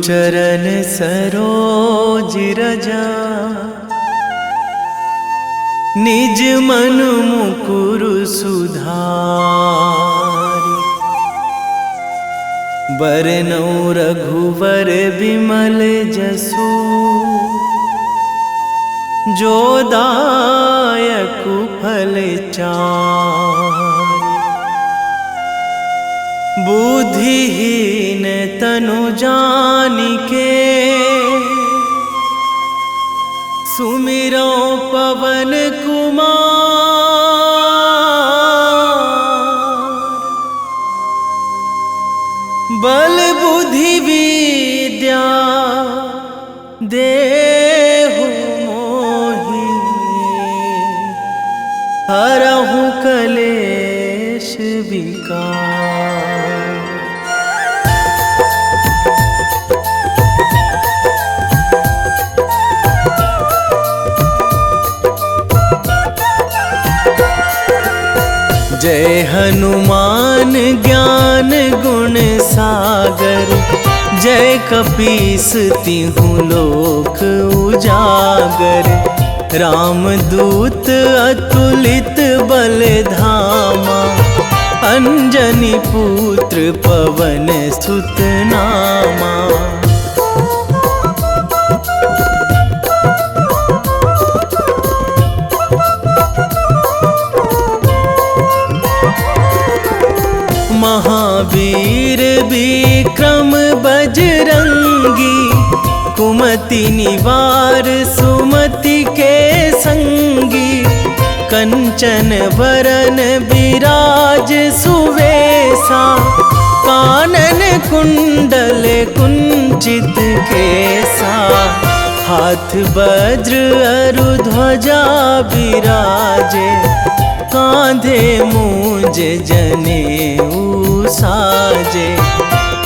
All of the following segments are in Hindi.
चरण सरोज रजा, निज मन मुकुर सुधारि। बरनौ रघुवर बिमल जसु, जो दायक फल चारि। बुद्धिहीन तनु जानिके, सुमिरो पवन कुमार। बल बुद्धि विद्या देहु मोहि, हरहु कलेश विकार। जय हनुमान ज्ञान गुण सागर, जय कपीस तिहुँ लोक उजागर। रामदूत अतुलित बल धामा, अंजनी पुत्र पवन सुत नामा। महावीर विक्रम बजरंगी, कुमति निवार सुमति के संगी। कंचन वरन विराज सुवेशा, कानन कुंडल कुंचित केसा। हाथ वज्र अरु ध्वजा बिराजे, कांधे मूंज जनेऊ साजे।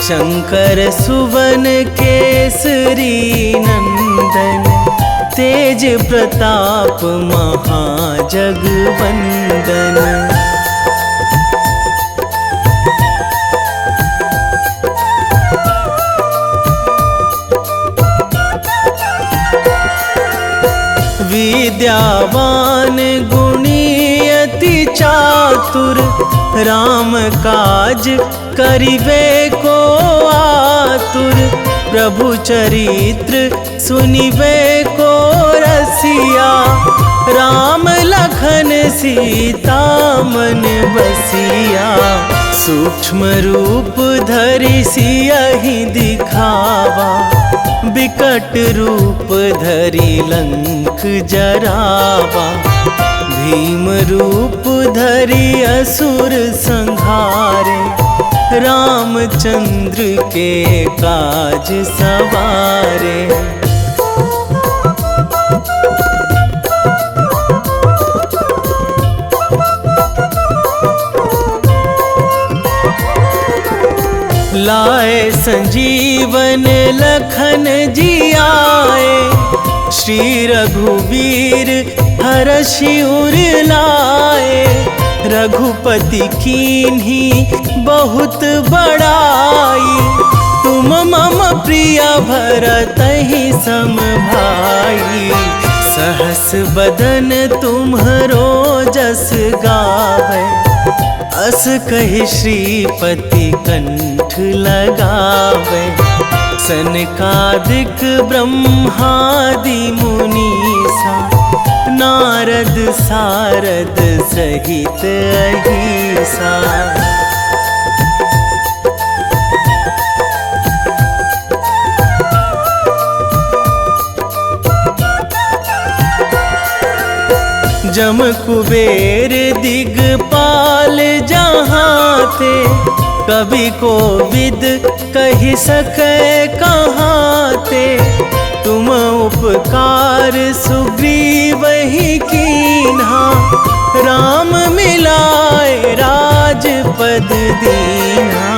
शंकर सुवन केसरी नंदन, तेज प्रताप महाजगवंदन। विद्यावान गुणी अति चातुर, राम काज करिबे को आतुर। प्रभु चरित्र सुनिबे को रसिया, राम लखन सीता मन बसिया। सूक्ष्म रूप धरि सियहि दिखावा, बिकट रूप धरि लंक जरावा। भीम रूप धरि असुर संहारे, रामचंद्र के काज सवारे। लाए संजीवन लखन जियाए, श्री रघुवीर हरषि उर लाए। रघुपति कीन्ही बहुत बड़ाई, तुम मम प्रिय भरतहि सम भाई। सहस बदन तुम्हरो जस गावै, अस कहि श्रीपति कंठ लगावै। सनकादिक ब्रह्मादि मुनीसा, नारद सारद सहित अहिसा। जम कुबेर दिगपाल जहाँ थे, कवि कोविद कहि सकै कहाँ ते। तुम उपकार सुग्रीवहि कीन्हा, राम मिलाए राजपद दीन्हा।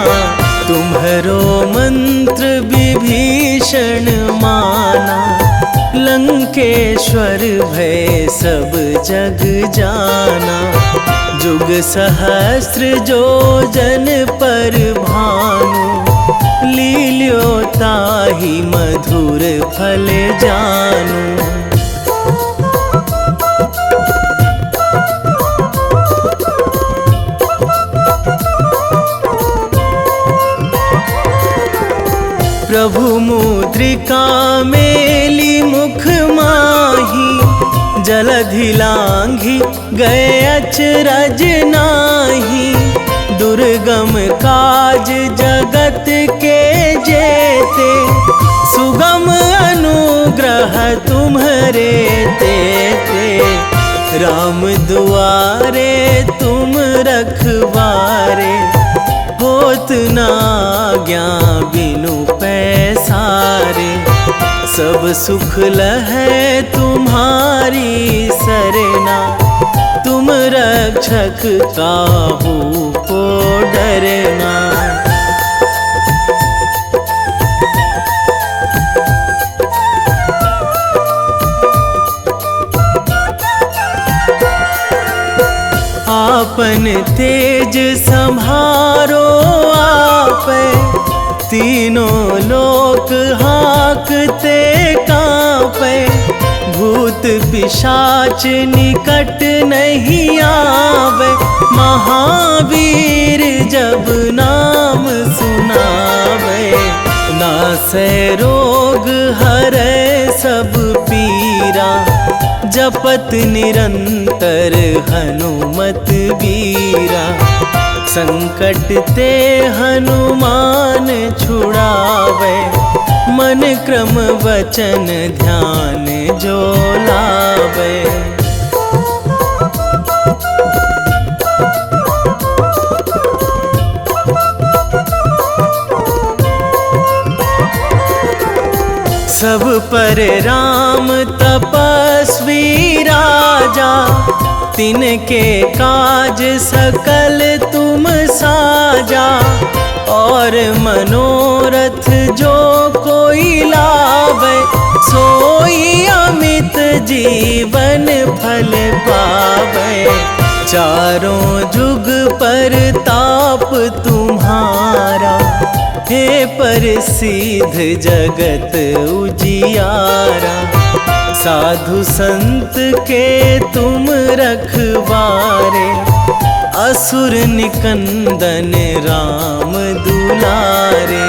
तुम्हरो मंत्र विभीषण माना, लंकेश्वर भय सब जग जाना। जुग सहस्र जो जन पर भानु, लील्यो ताहि मधुर फल जानू। प्रभु मुद्रिका मेली मुख माही, जलधि लांघी गए अचरज नाही। दुर्गम काज जगत के जेते, सुगम अनुग्रह तुम्हरे तेते। राम दुआरे तुम रखवारे, होत ना आज्ञा बिनु पैसारे। सब सुख लहै तुम्हारी सरना, तुम रक्षक काहू को डरना। आपन तेज संभारो आपै, तीनों लोक हाकते कांपै। भूत पिशाच निकट नहीं आवे, महावीर जब नाम सुनावे। नासै रोग हरै सब पीरा, जपत निरंतर हनुमत बीरा। संकट ते हनुमान छुड़ावे, मन क्रम वचन ध्यान जो लावे। सब पर राम तपस्वी राजा, तिनके काज सकल तुम साजा। और मनोरथ जो कोई लावे, सोई अमित जीवन फल पावे। चारों जुग पर ताप तुम्हारा, हे प्रसिद्ध जगत उजियारा। साधु संत के तुम रखवारे, असुर निकंदन राम दुलारे।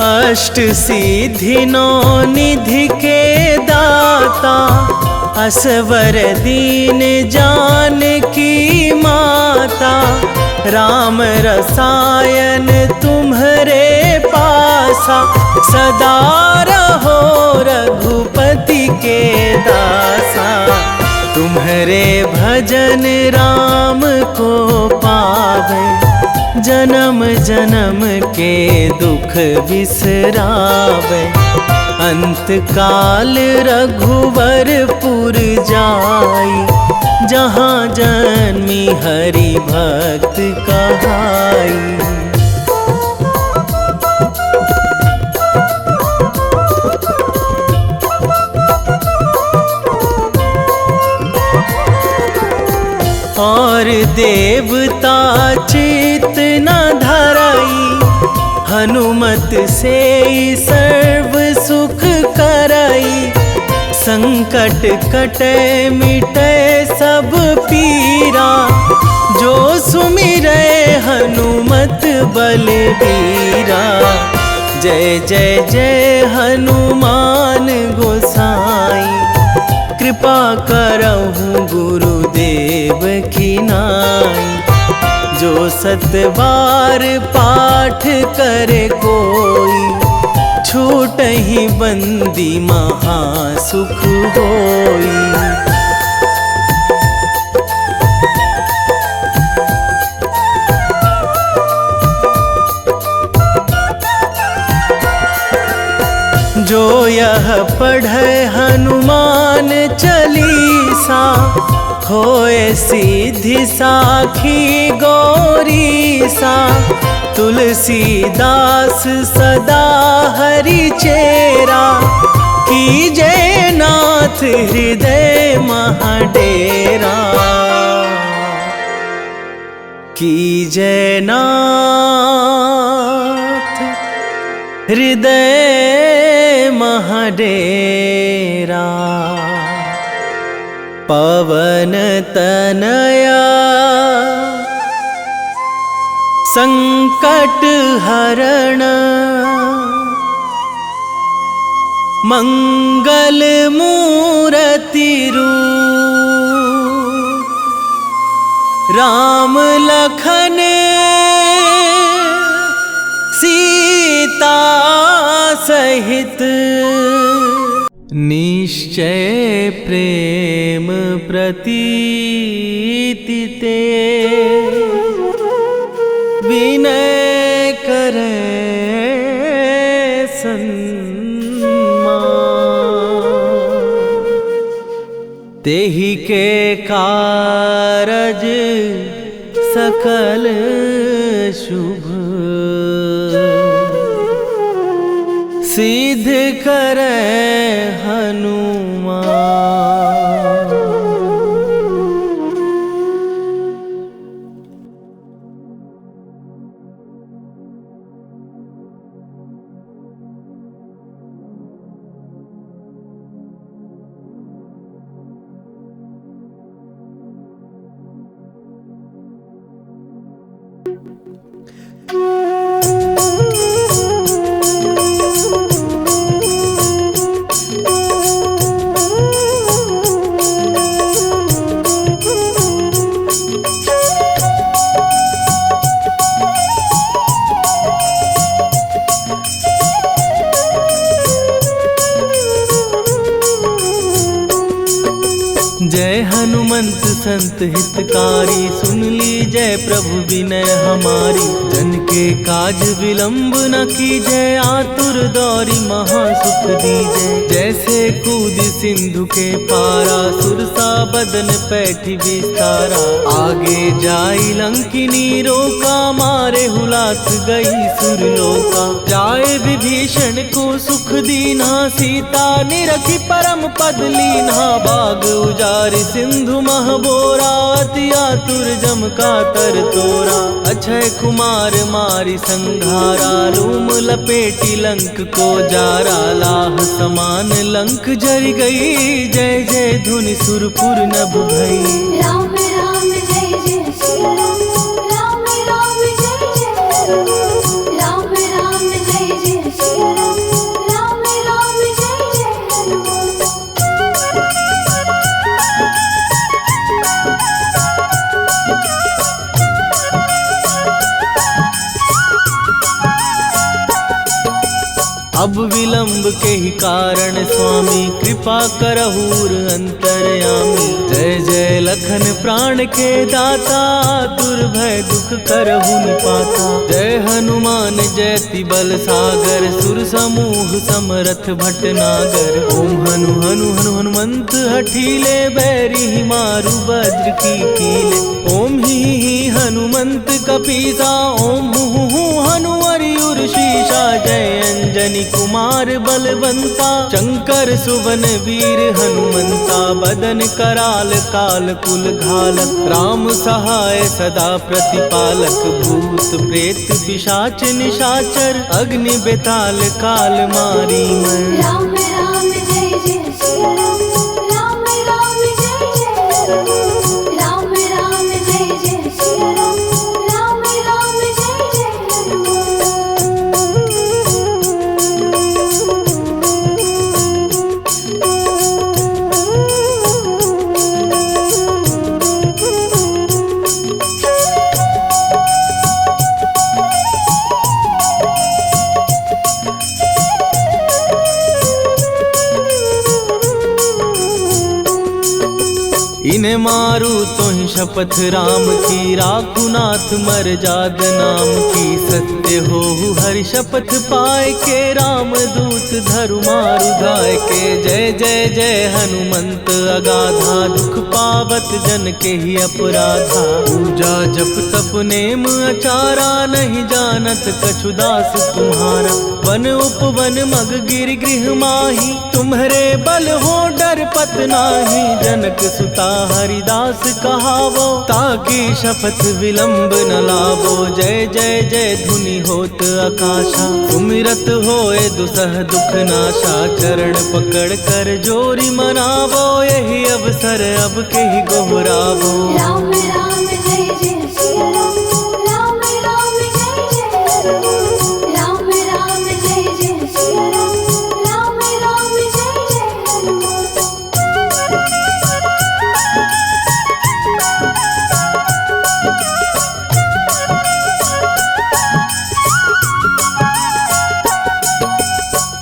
अष्ट सिद्धि नौ निधि के दाता, असवर दीन जानकी माता। राम रसायन तुम्हरे पासा, सदा रहो रघुपति के दासा। तुम्हरे भजन राम को पावे, जन्म जन्म के दुख बिसरावे। अंत काल रघुवरपुर जाई, जहाँ जन्मी हरि भक्त कहाई। और देवता चित न धराई, हनुमत से सर्व सुख कराई। संकट कटे मिटे सब पीरा, जो सुमिरै हनुमत बलबीरा। जय जय जय हनुमान गोसाई, कृपा करहु गुरुदेव की नाई। जो सतबार पाठ करे कोई, छूटहि बंदी महासुख होई। जो यह पढ़े हनुमान चालीसा, होए सिद्धि साखी गौरीसा। तुलसीदास सदा हरि चेरा, कीजे नाथ हृदय महाडेरा, कीजे नाथ हृदय महाडेरा। पवन तनया संकट हरण, मंगल मूर्ति रूप, राम लखन सीता सहित, निश्चय प्रेम प्रतीति ते, विनय करे सन्मान। तेहि के कारज सकल शुभ, सिद्ध करे हनुमान। जय हनुमंत संत हितकारी, सुन ली जय प्रभु विनय हमारी। जन के काज विलंब न कीजय, आतुर दौरी महासुख दीजय। जैसे कूद सिंधु के पारा, सुरसा बदन पैठी विस्तारा। आगे जाई लंकिनी रोका, मारे हुलाक गई सुरलोका। जाए विभीषण को सुख दीना, सीता निरखी परम पद लीना। बाग उजारि सिंधु महबोरा, अति आतुर जम का तर तोरा। अक्षय कुमार मारी संघारा, लूम लपेटी लंक को जारा। लाह समान लंक जर गई, जय जय धुनि सुरपुर नभ भई। राम राम जय जय श्री राम, राम राम जय जय हनुमान। राम राम जय जय श्री राम, राम राम जय जय हनुमान। अब विलंब के ही कारण स्वामी, कृपा करहूर अंतरयामी। जय जय लखन प्राण के दाता, दुर्भय दुख करहु निपाता। जय हनुमान जयति बल सागर, सुर समूह समरथ भटनागर। ओम हनु हनु हनु हनुमंत हठीले, बैरी मारु वज्र की कीले। ओम ही हनुमंत कपीसा, ओम हूँ हनुमरि उर्शीषा। जय अंजनी कुमार बलवंता, शंकर सुवन वीर हनुमंता। बदन कराल काल कुल घालक, राम सहाय सदा प्रतिपालक। भूत प्रेत पिशाच निशाचर, अग्नि बेताल काल मारी मर। राम राम जय जय श्री राम, राम राम जय जय हनुमान। राम राम जय जय श्री राम, राम राम जय जय हनुमान। मैं मारू तो ही शपथ राम की, राखू नाथ मर्याद नाम की। सत्य हो हरि शपथ पाए के, राम दूत धरु मारु धाय के। जय जय जय हनुमंत अगाधा, दुख पावत जन के ही अपराधा। पूजा जप तप नेम अचारा, नहीं जानत कछु दास तुम्हारा। वन उपवन मग गिर गृह माही, तुम्हारे बल हो डर पत नाही। जनक सुता हरिदास कहावो, ताकि शपथ विलंब न लावो। जय जय जय धुनि होत आकाशा, सुमिरत होए दुसह दुख नाशा। चरण पकड़ कर जोरी मनावो, यही अवसर अब के ही गोहरावो। राम राम जय जय सिया राम, राम राम जय जय हनुमान। राम राम जय जय सिया राम, राम राम जय जय हनुमान।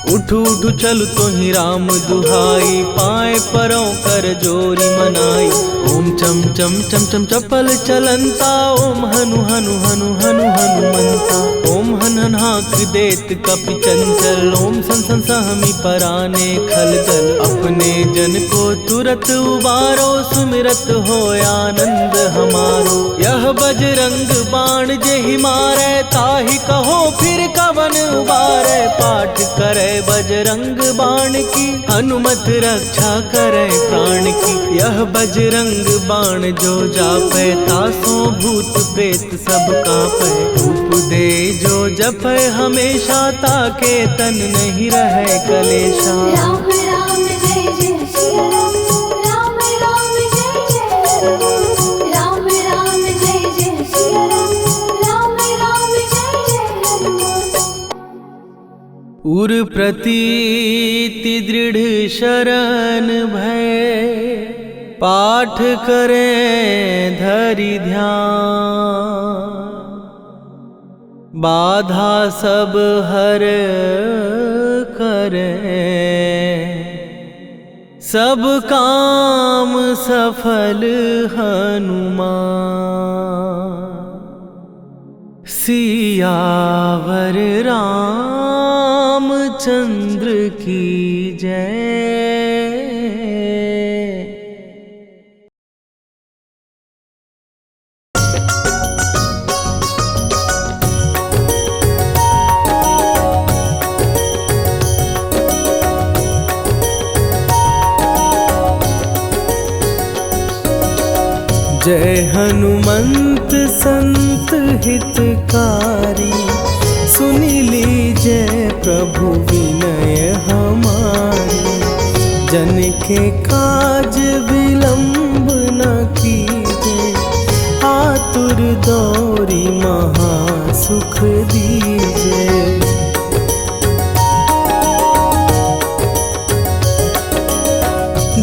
उठ उठ चल तो ही राम दुहाई, पाए परों कर जोरी मनाई। ओम चम चम चम चम चपल चलंता, ओम हनु हनु हनु हनु हनुमंता। ओम हन हन हाक देत कपि चंचल, ओम सन सन सहमी पराने खलदल। अपने जन को तुरत उबारो, सुमिरत हो आनंद हमारो। यह बजरंग बाण जेहि मारे, ताहि कहो फिर कवन उबारे। पाठ करे बजरंग बाण की, हनुमत रक्षा करे प्राण की। यह बजरंग बाण जो जापै, तासो भूत प्रेत सब कापै। धूप दे जो जपै हमेशा, ताके तन नहीं रहे कलेशा। राम राम जय जय सिया राम, राम राम जय जय हनुमान। राम राम जय जय सिया राम, राम राम जय जय हनुमान। उर प्रतीति दृढ़ शरण भय, पाठ करें धरि ध्यान। बाधा सब हर करें, सब काम सफल हनुमान। सियावर रामचंद्र की जय। जय हनुमंत संत हितकारी, सुनि लीजय प्रभु विनय हमारी। जन के काज विलंब न कीजे, आतुर दौरी महा सुख दीजे।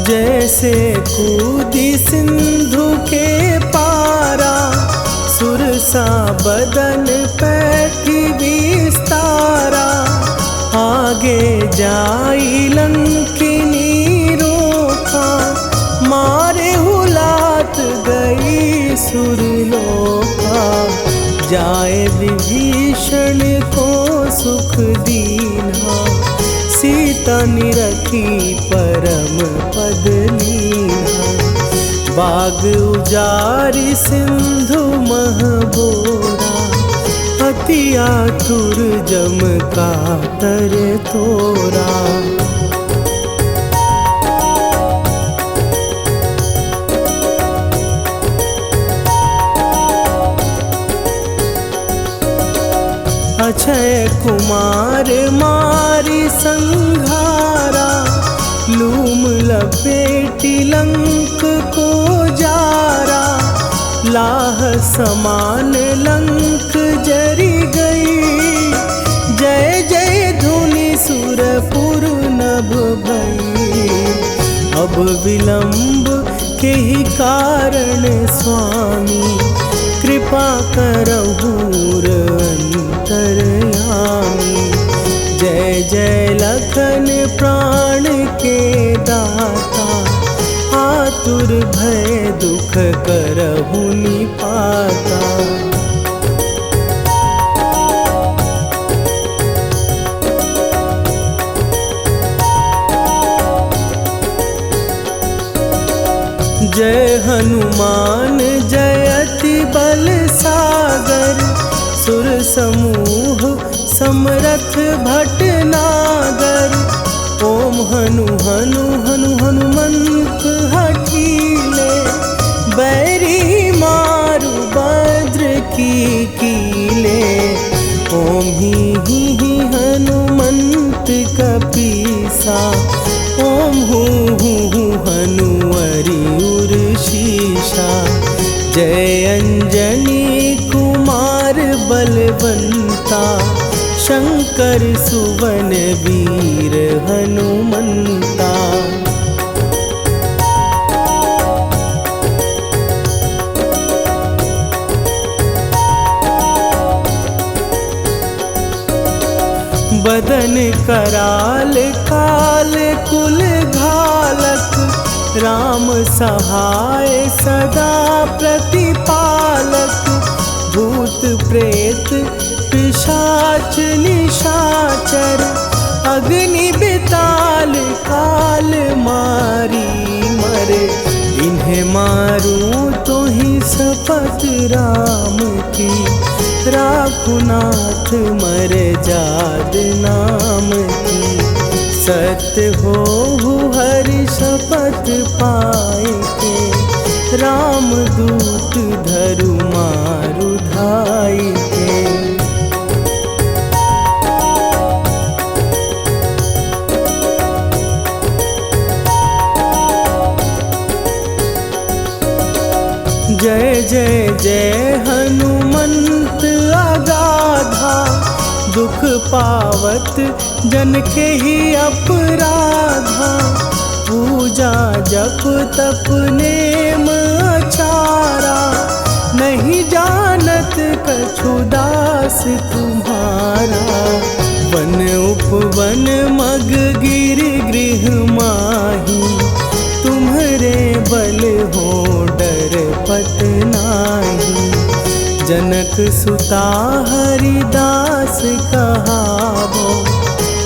जैसे कूदी सिंधु के पारा, सुरसा बदन पैठी विस्तारा। आगे जाई लंकिनी रोका, मारे हुलात गई सुरलोका। जाए विभीषण को सुख दीना, सीता निरखी परम पद लीना। बाग उजारि सिंधु महबोरा, अति आतुर जम कातर तोरा। अक्षय कुमार मारी संघारा, लूम लपेटी लंक को जारा। लाह समान लंक जरी गई, जय जय धुनि सुरपुर नभ भई। अब विलंब के ही कारण स्वामी, कृपा करहु अंतरयामी। जय जय लखन प्राण के दाता, आतुर भय दुख करहु निपाता। जय हनुमान जयति बल सागर, सुर समूह समरथ भटनागर। ओम हनु हनु हनु हनुमंत हठीले, बैरी मारु भद्र की कीले। ओम ही हनुमंत कपीसा, ओम हूँ हनुमरि उर शीशा। जय अंजनी कुमार बलवंता, शंकर सुवन वीर हनुमंता। बदन कराल काल कुल घालक, राम सहाय सदा प्रतिपालक। भूत प्रेत पिशाच निशाचर, अग्नि बिताल काल मारी मरे। इन्हें मारूं तो ही शपथ राम की, राखुनाथ मर जाद नाम की। सत्य हो हरि शपथ पाए के, राम दूत धरु मारु धाई के। जय जय जय हनुमंत अगाधा, दुख पावत जन के ही अपराधा। पूजा जप तप नेम आचारा, नहीं जानत कछु दास तुम्हारा। वन उपवन मग गिर गृह माही, तुम्हरे बल हो डर पत नाही। जनक सुता हरिदास कहावो,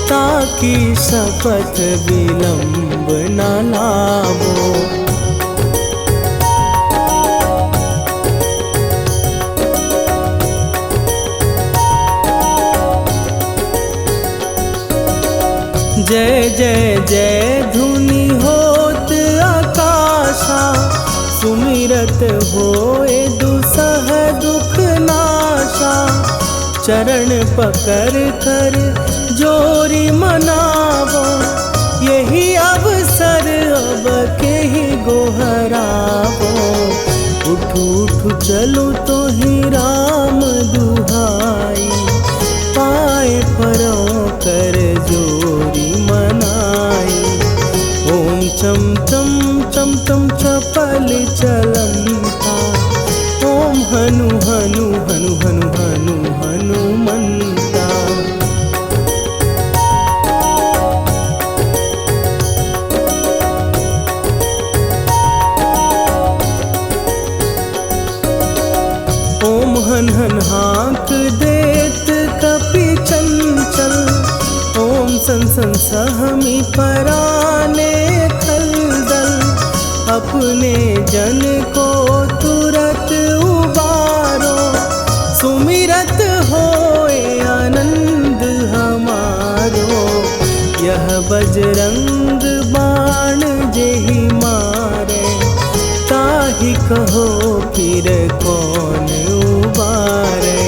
ताकि शपथ विलंब न लावो। जय जय जय धुनि होत आकाशा, सुमिरत होए दुसह दुख नाशा। चरण पकड़ कर जोरी मनावो, यही अवसर अब के ही गोहरावो। उठू उठू चलो तो ही राम दुहाई, पाए परों कर जोरी मनाई। ओम चम चम चम चम चपल चलंता, ओम हनु हनु हनु हनु हनु हनुमंता। ओम हन हन हाँक देत कपि चंचल, ओम सन सन सहमी पराने खलदल। अपने जन को तुरत उबारो, सुमिरत होए आनंद हमारो। यह बजरंग बाण जेहि मारे, ताहि कहो फिर कौन उबारे।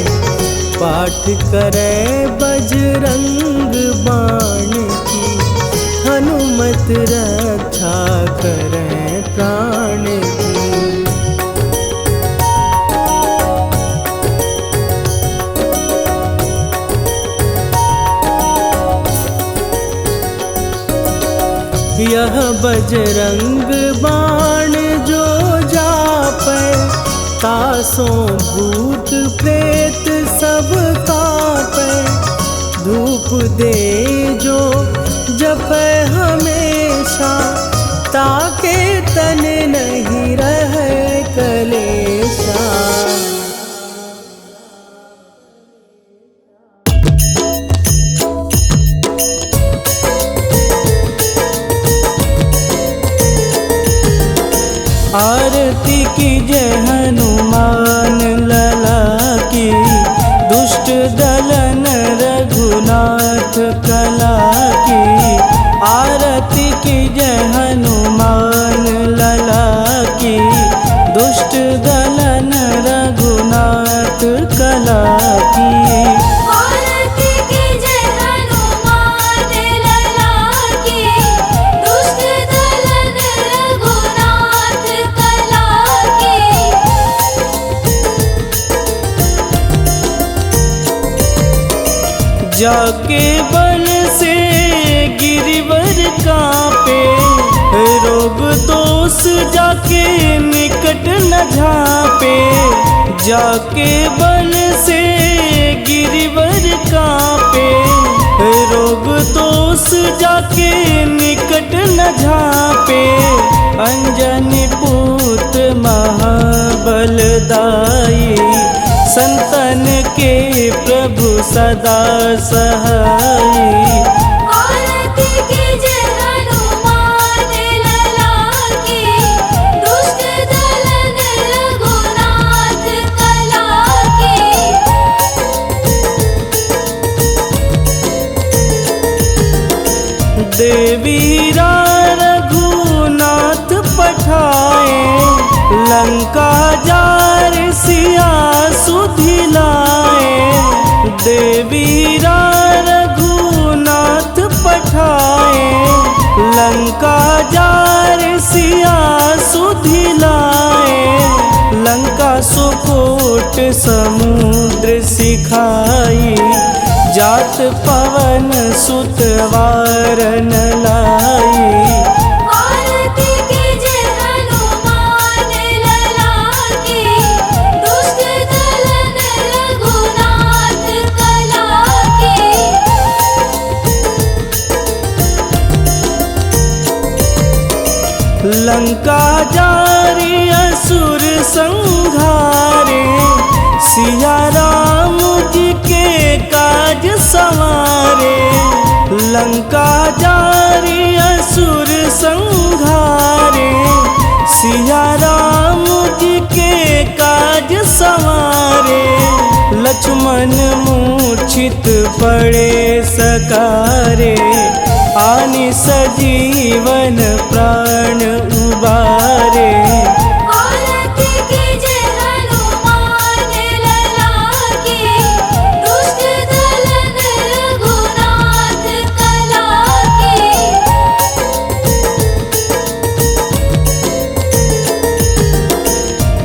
पाठ करे बजरंग बाण की, हनुमत रक्षा करे प्राण की। यह बजरंग बाण जो जापै, तासों भूत प्रेत सब कापै। धूप दे जो जपै हमेशा, ताके तन जय हनुमान लला की, दुष्ट दलन रघुनाथ कला की। आरती की जय हनुमान लला की, दुष्ट दलन रघुनाथ कला की। आरती की जय हनुमान लला की, दुष्ट दलन रघुनाथ कला की। जाके बल से गिरिवर कांपे, रोग दोष जाके निकट न झांपे। जाके बल से गिरिवर कांपे, रोग दोष जाके निकट न झांपे। अंजनी पुत्र महाबलदाई, संतन के प्रभु सदा सहाई। आरती की जय हनुमान लला की, दुष्ट दलन रघुनाथ कला की। देवीरा रघुनाथ पठाए, लंका जार सिया सुधिलाए। देवीरा रघुनाथ पठाए, लंका जार सिया सुधिलाए। लंका सुकोट समुद्र सिखाई, जात पवन सुत वारन लाई। आरती की जय हनुमान लला की, दुष्ट दलन रघुनाथ कला की। लंका जारी असुर संघारे, सिया राम जी के काज संवारे। लंका जारी असुर संघारे, सिया राम जी के काज संवारे। लक्ष्मण मूर्छित पड़े सकारे, आनि सजीवन प्राण उबारे। आरती की जय हनुमान लला की, दुष्ट दलन रघुनाथ कला की।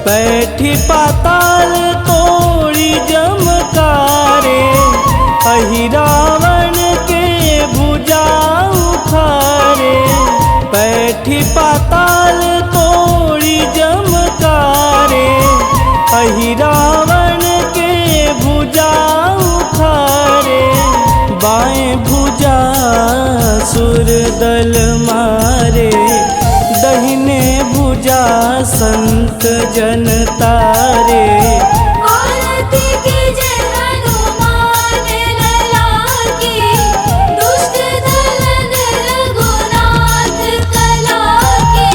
बैठी पाताल तोड़ी जमकारे, अहि रावण के भुजा उखारे। बैठी पाताल तोड़ी जमकारे, अहि रावण के भुजा उखारे। बाएं भुजा सुर दल मारे, दहिने भुजा संत जन तारे। आरती की जय हनुमान लला की, दुष्ट दलन रघुनाथ कला की।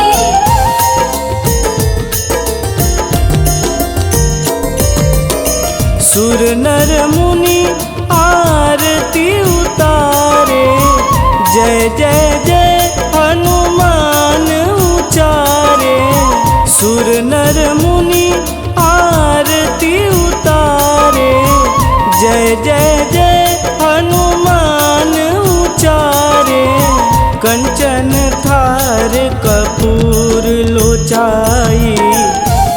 सुर नर मुनि आरती उतारे, जय जय जय हनुमान उचारे। सुर नर मुनि आरती उतारे, जय जय जय हनुमान उचारे। कंचन थार कपूर लोचाई,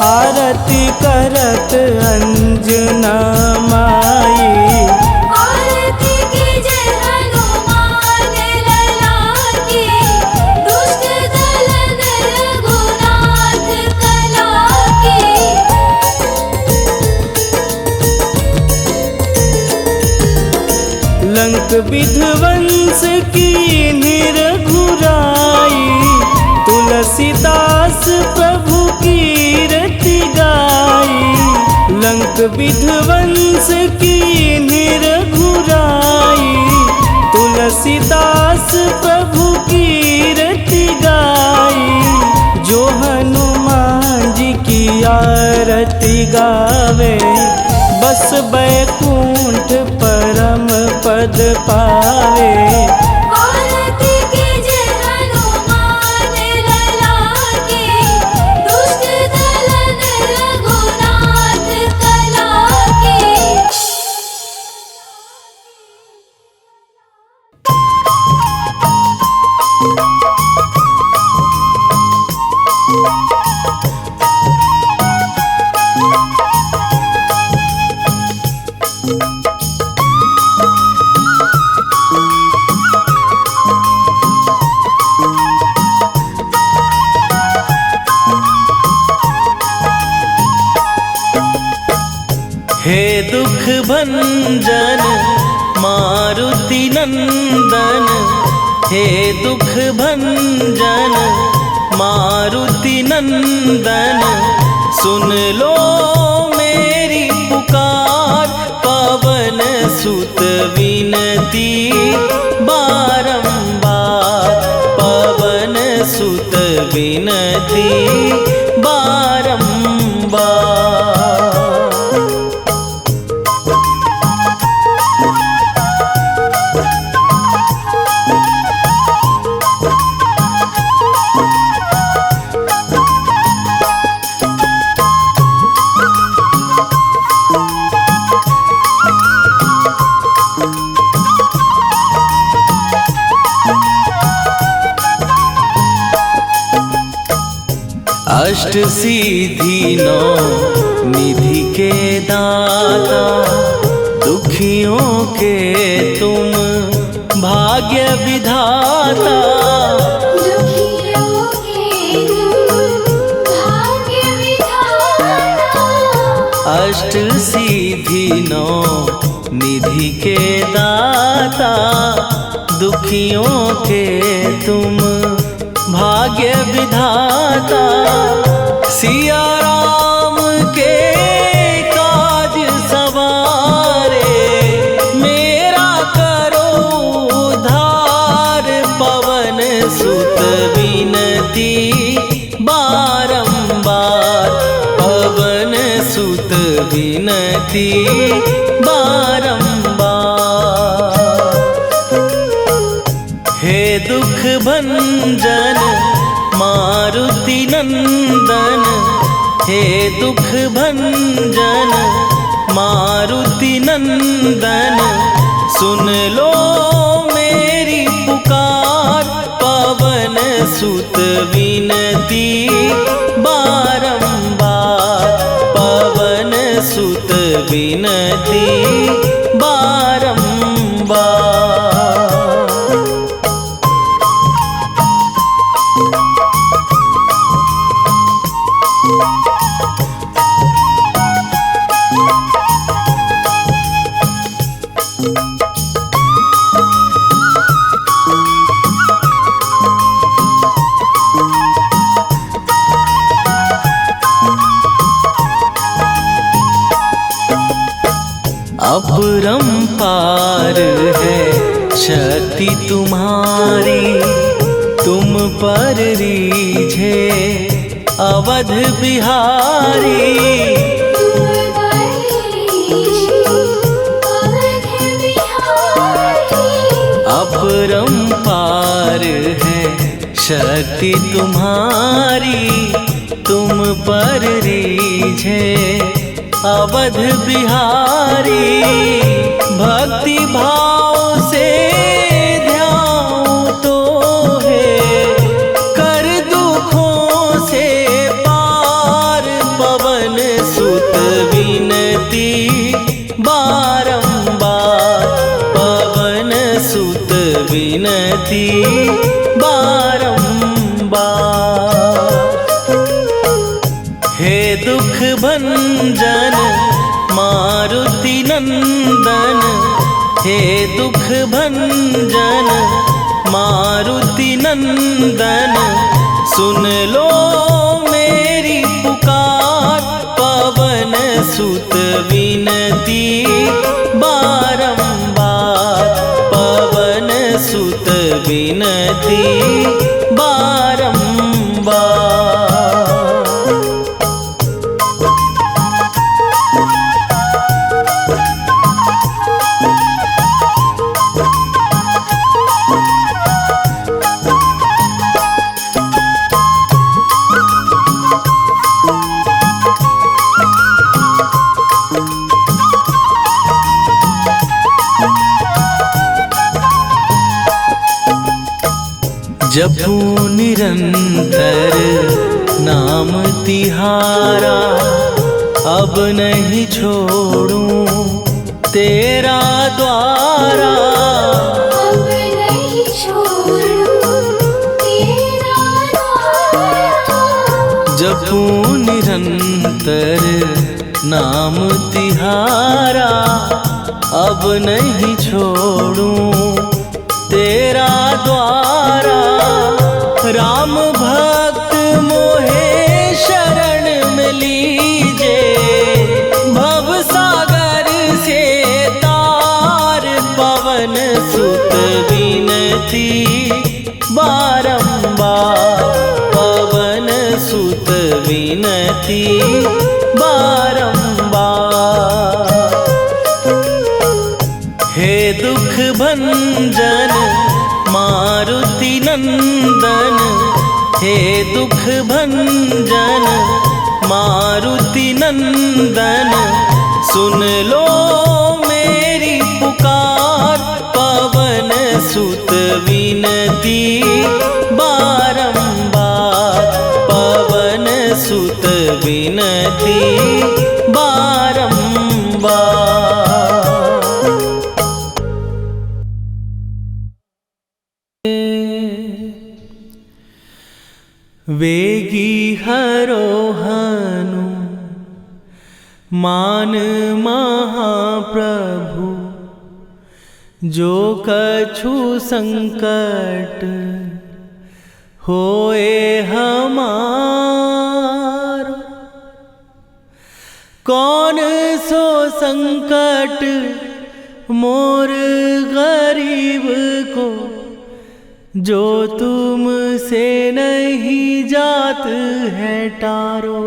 आरती करत अंजना माई। आरती की जय हनुमान लला की, दुष्ट दलन रघुनाथ कला की। लंक विध्वंस की निरघुराई, तुलसीदास प्रभु कीरति गाई। लंक विध्वंस की निरघुराई, तुलसीदास प्रभु कीरति गाई। जो हनुमान जी की आरती गावे, बस बैकुंठ परम पद पावे। आरती कीजे हनुमान लला की, दुष्ट दलन रघुनाथ कला की। हे दुख भंजन मारुति नंदन, हे दुख भंजन मारुति नंदन, सुन लो मेरी पुकार। पवन सुत विनती बारंबार, पवन सुत विनती बारंबार। अष्ट सिद्धि नौ निधि के दाता, दुखियों के तुम भाग्य विधाता। दुखियों के तुम भाग्य विधाता। अष्ट सिद्धि नौ निधि के दाता, दुखियों के तुम भाग्य विधाता। सिया राम के काज सवारे, मेरा करो उद्धार। पवन सुत विनती बारंबार, पवन सुत विनती बारंबार। हे दुख भंजन मारुति नंदन, हे दुख भंजन मारुति नंदन, सुन लो मेरी पुकार। पवन सुत विनती बारंबार, पवन सुत विनती बारंबार। अपरंपार है शक्ति तुम्हारी, तुम पर रीझे अवध बिहारी। तुम बरीशी अवध बिहारी। अपरंपार है शक्ति तुम्हारी, तुम पर रीझे अवध बिहारी। भक्ति भाव से ध्याऊं तो है, कर दुखों से पार। पवन सुत विनती बारंबार, पवन सुत विनती बारंबार। हे दुख भंजन मारुति नंदन, हे दुख भंजन मारुति नंदन, सुन लो मेरी पुकार। पवन सुत विनती बारंबार, पवन सुत विनती बारंबार। जपू निरंतर नाम तिहारा, अब नहीं छोड़ूं तेरा द्वारा। अब नहीं छोड़ूं तेरा द्वारा। जपू निरंतर नाम तिहारा, अब नहीं छोड़ूं तेरा द्वारा। राम भक्त मोहे शरण में लीजे, भव सागर से तार पवन सुत विनती बारंबार। पवन सुत विनती बारंबार। हे दुख भंजन मारुति नंदन, हे दुख भंजन मारुति नंदन, सुन लो मेरी पुकार। पवन सुत विनती बारंबार। पवन सुत विनती बारंबार। वेगी हरोहनु मान महाप्रभु, जो कछु संकट होए हमारो। कौन सो संकट मोर गरीब को, जो तुमसे नहीं जात है टारो।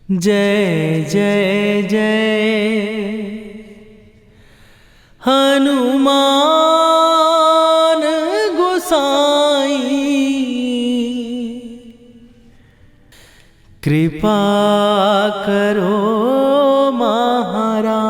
जय जय जय हनुमान गोसाई, कृपा करो महाराज।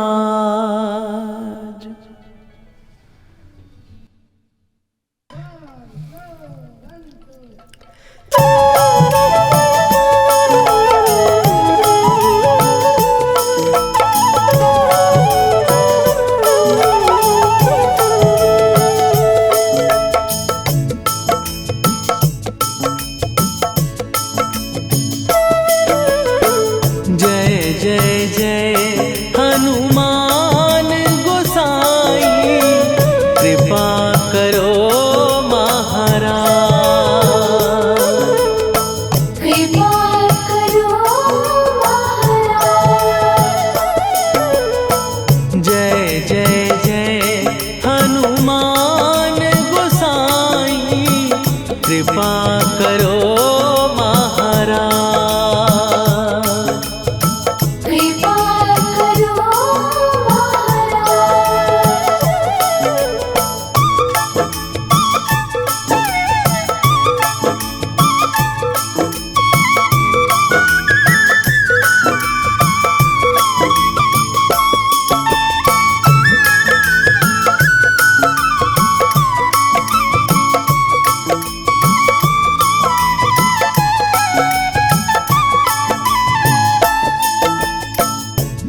कृपा करो महाराज। कृपा करो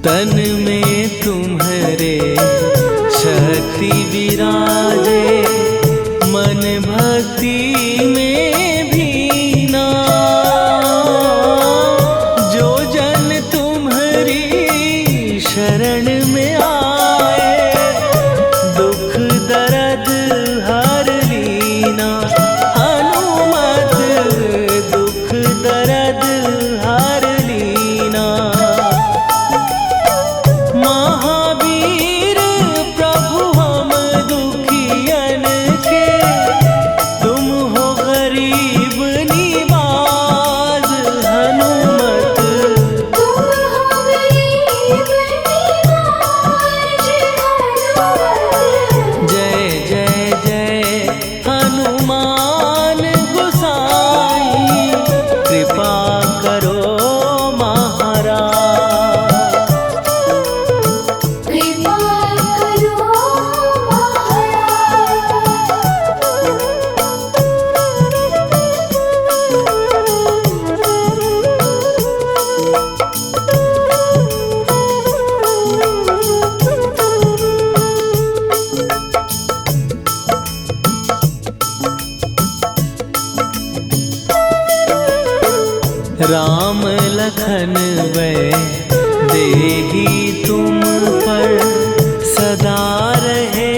तन में तुम्हारे शक्ति विराजे, मन भक्ति में भीना। जो जन तुम्हारी शरण में आए, दुख दर्द हर लीना। हनुमत दुख दर्द हर लीना। महावीर प्रभु हम दुखी राम लखन वै देही तुम पर सदा रहे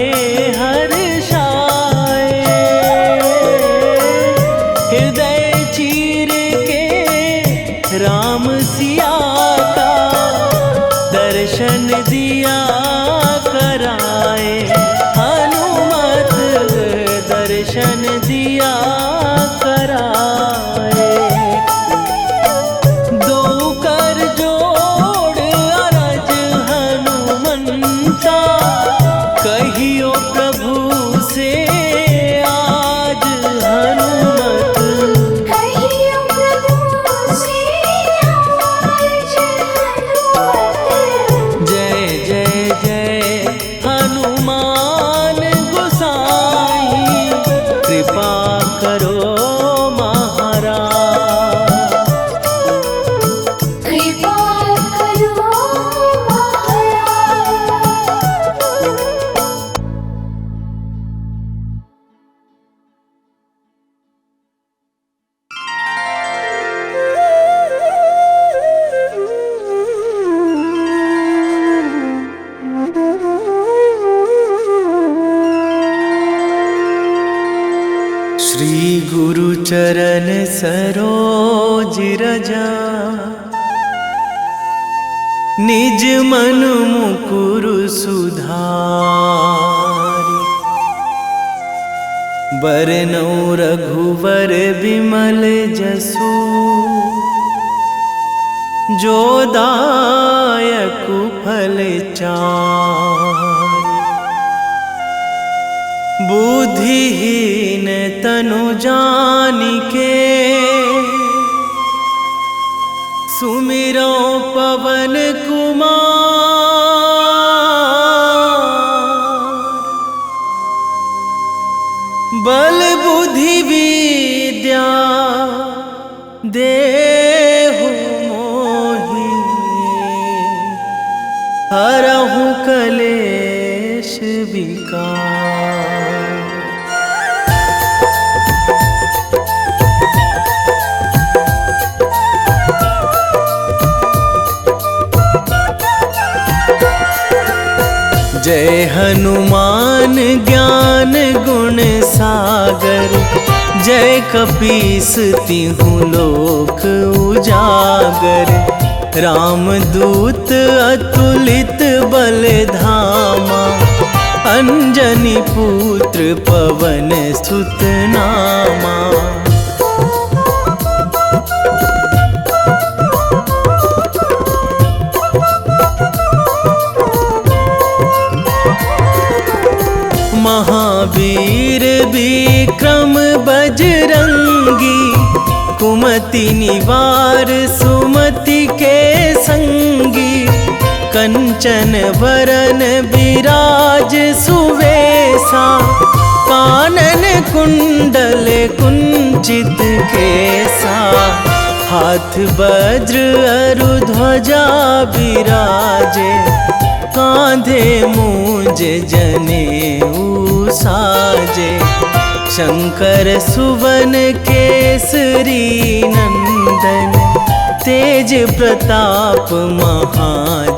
हर्षाए। हृदय चीर के राम सिया का दर्शन दिया कराए। हनुमत दर्शन दिया कराए। दो कर जोड़ अरज हनुमंता, कहियो प्रभु से आज हनुमत। कहियो प्रभु से आज हनुमत। जय जय जय हनुमान गोसाई, कृपा करो महाराज। कृपा करो महाराज। श्री गुरु चरण सरोज रजा, निज मन मुकुर सुधारि। बरनउँ रघुवर बिमल जसु, जो दायकु फल चारि। बुद्धिहीन तनु जानिके, सुमिरो पवन कुमार। बल बुद्धि विद्या देहु मोहि, हरहु कलेश विकार। जय हनुमान ज्ञान गुण सागर, जय कपीस तिहु लोक उजागर। रामदूत अतुलित बल धामा, अंजनी पुत्र पवन सुत नामा। महावीर विक्रम बजरंगी, कुमति निवार सुमति के संगी। कंचन वरन विराज सुवेशा, कानन कुंडल कुंचित केसा। हाथ वज्र अरु ध्वजा विराजे, कांधे मूंज जनेऊ साजे। शंकर सुवन केसरी नंदन, तेज प्रताप महाजगवंदन।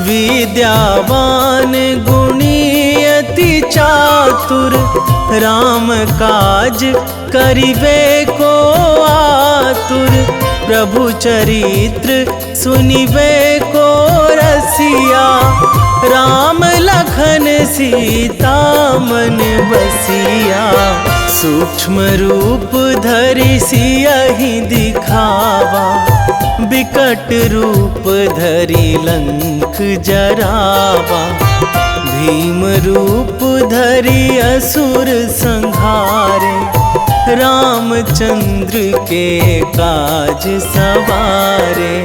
विद्यावान गुणी अति चातुर, राम काज करिबे को आतुर। प्रभु चरित्र सुनिबे को रसिया, राम लखन सीता मन बसिया। सूक्ष्म रूप धरि सियहि दिखावा, विकट रूप धरि लंक जरावा। भीम रूप धरि असुर संहारे, रामचंद्र के काज सवारे।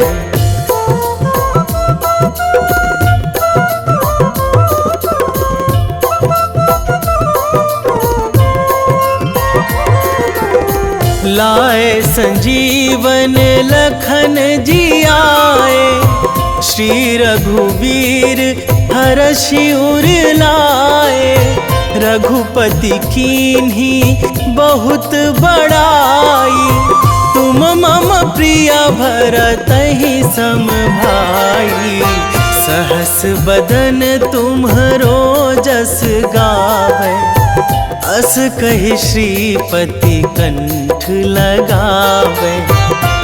लाए संजीवन लखन जी आए, श्री रघुवीर हरषि उर लाए, रघुपति कीन्ही बहुत बड़ाई। तुम मम प्रिय भरतहि सम भाई, सहस बदन तुम्हरो जस गावै। अस कहि श्रीपति कंठ लगावै,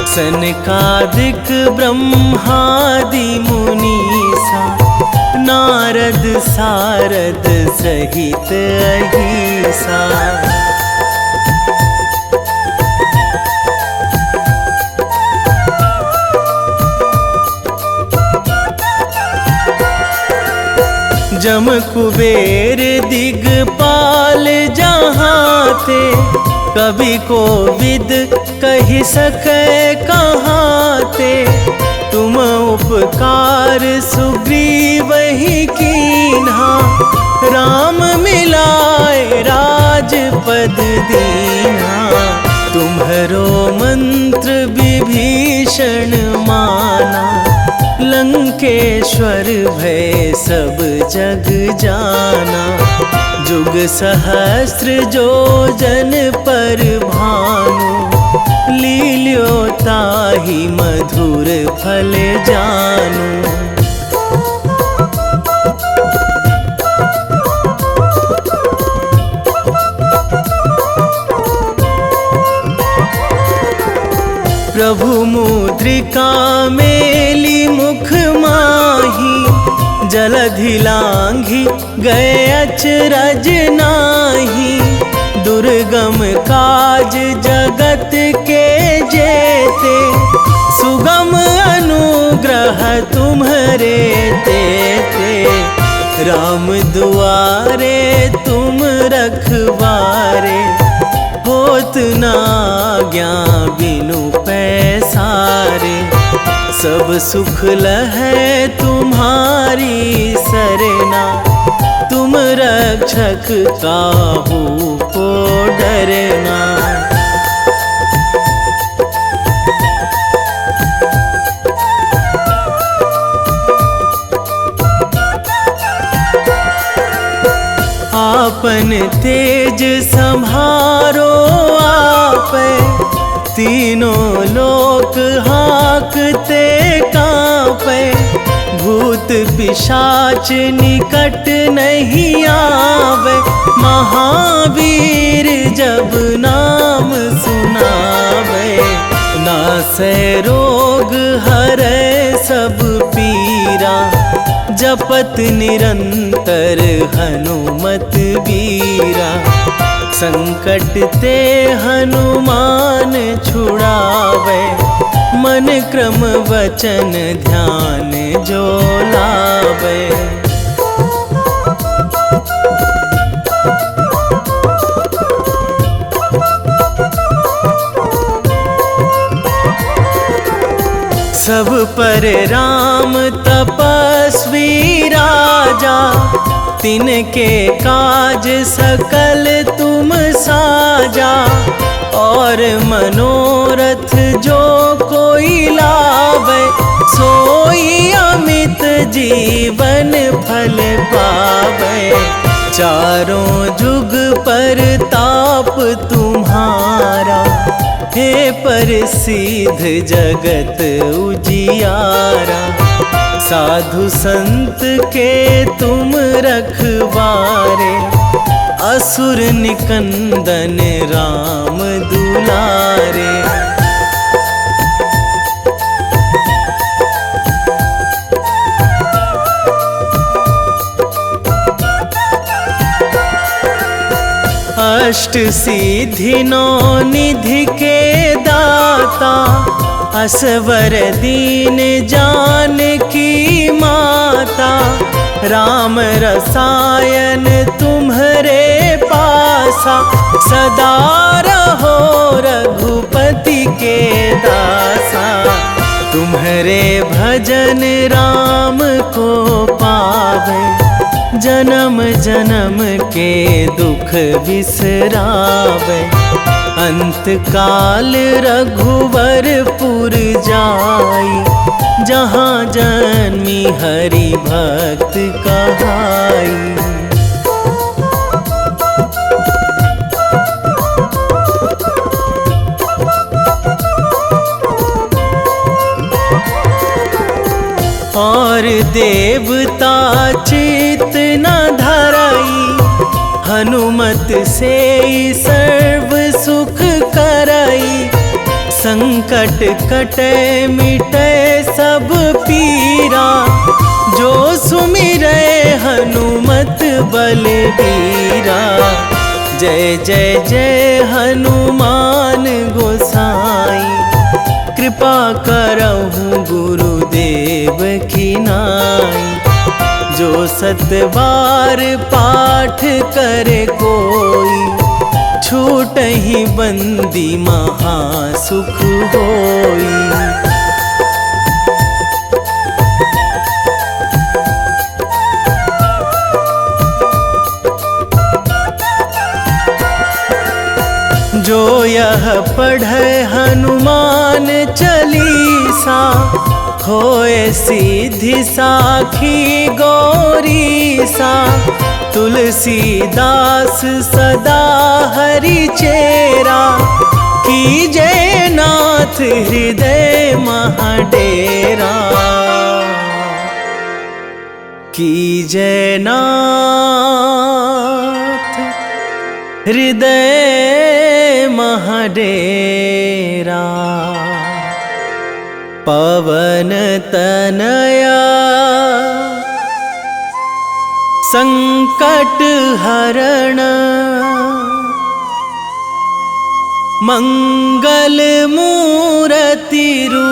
सनकादिक ब्रह्मादि मुनीसा, नारद सारद सहित अहिसा। जम कुबेर दिगपाल जहाँ थे, कवि कोविद कहि सकै कहाँ ते। तुम उपकार सुग्रीवहि कीन्हा, राम मिलाए राजपद दीन्हा। तुम्हरो मंत्र विभीषण माना, लंकेश्वर भय सब जग जाना। जुग सहस्त्र जो जन पर भानु, लील्यो ताहि मधुर फल जानु। प्रभु मुद्रिका मेली मुख माही, जलधि लांघि गए अचरज नाही। दुर्गम काज जगत के जेते, सुगम अनुग्रह तुम्हरे तेते। राम दुआरे तुम रखवारे, होत न आज्ञा बिनु पैसारे। सब सुख लहै तुम्हारी सरना, तुम रक्षक काहू को डरना। आपन तेज संभारो आपै, तीनों लोक हाकते कांपै। भूत पिशाच निकट नहीं आवे, महावीर जब नाम सुनावे। नासै रोग हरै सब पीरा, जपत निरंतर हनुमत बीरा। संकट ते हनुमान छुड़ावे, मन क्रम वचन ध्यान जो लावे। सब पर राम तपस्वी राजा, तिनके काज सकल तुम साजा। और मनोरथ जो कोई लावे, सोई अमित जीवन फल पावे। चारों जुग पर ताप तुम्हारा, हे प्रसिद्ध जगत उजियारा। साधु संत के तुम रखवारे, असुर निकंदन राम दुलारे। अष्ट सिद्धि नौ निधि के दाता, असवर दीन जानकी माता। राम रसायन तुम्हरे पासा, सदा रहो रघुपति के दासा। तुम्हरे भजन राम को पावे, जन्म जन्म के दुख बिसरावे। अंत काल रघुवरपुर जाई, जहाँ जन्मी हरि भक्त कहाई। और देवता चित न धराई, हनुमत से सर्व सुख कराई। संकट कटे मिटे सब पीरा, जो सुमिरै हनुमत बलबीरा। जय जय जय हनुमान गोसाई, कृपा करहु गुरुदेव की नाई। जो सतबार पाठ करे कोई, छूटहि बंदी महासुख होई। जो यह पढ़े हनुमान चालीसा, होए सिद्धि साखी गौरीसा। तुलसीदास सदा हरि चेरा, कीजे नाथ हृदय महाडेरा। कीजे नाथ हृदय महाडेरा। पवन तनया संकट हरण, मंगल मूरति रूप।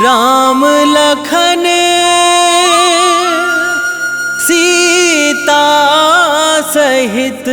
राम लखन सीता सहित